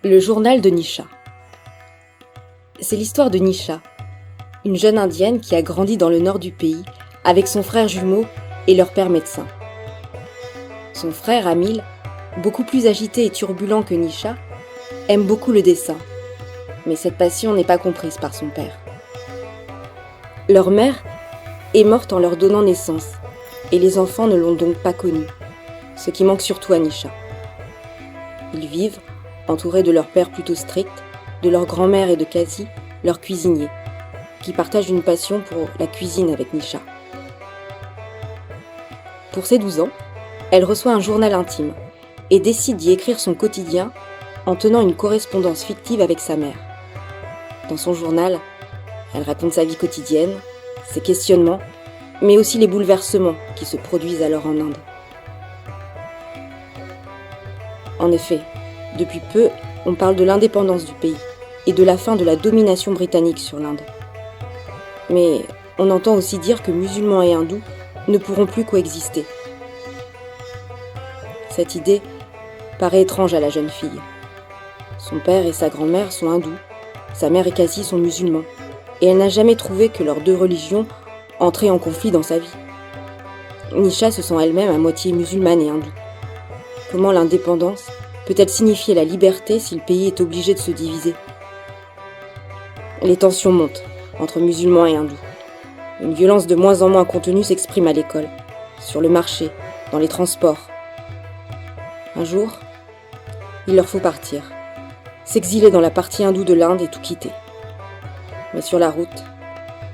Le journal de Nisha. C'est l'histoire de Nisha, une jeune indienne qui a grandi dans le nord du pays avec son frère jumeau et leur père médecin. Son frère Amil, beaucoup plus agité et turbulent que Nisha, aime beaucoup le dessin, mais cette passion n'est pas comprise par son père. Leur mère est morte en leur donnant naissance, et les enfants ne l'ont donc pas connue, ce qui manque surtout à Nisha. Ils vivent entourés de leur père plutôt strict, de leur grand-mère et de Kasi, leur cuisinier, qui partagent une passion pour la cuisine avec Nisha. Pour ses 12 ans, elle reçoit un journal intime et décide d'y écrire son quotidien en tenant une correspondance fictive avec sa mère. Dans son journal, elle raconte sa vie quotidienne, ses questionnements, mais aussi les bouleversements qui se produisent alors en Inde. En effet, depuis peu, on parle de l'indépendance du pays et de la fin de la domination britannique sur l'Inde. Mais on entend aussi dire que musulmans et hindous ne pourront plus coexister. Cette idée paraît étrange à la jeune fille. Son père et sa grand-mère sont hindous, sa mère et Kasi sont musulmans, et elle n'a jamais trouvé que leurs deux religions entraient en conflit dans sa vie. Nisha se sent elle-même à moitié musulmane et hindoue. Comment l'indépendance peut-elle signifier la liberté si le pays est obligé de se diviser? Les tensions montent entre musulmans et hindous. Une violence de moins en moins contenue s'exprime à l'école, sur le marché, dans les transports. Un jour, il leur faut partir, s'exiler dans la partie hindoue de l'Inde et tout quitter. Mais sur la route,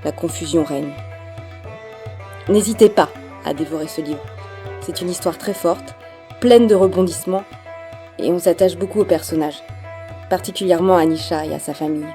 la confusion règne. N'hésitez pas à dévorer ce livre. C'est une histoire très forte, pleine de rebondissements, et on s'attache beaucoup aux personnages, particulièrement à Nisha et à sa famille.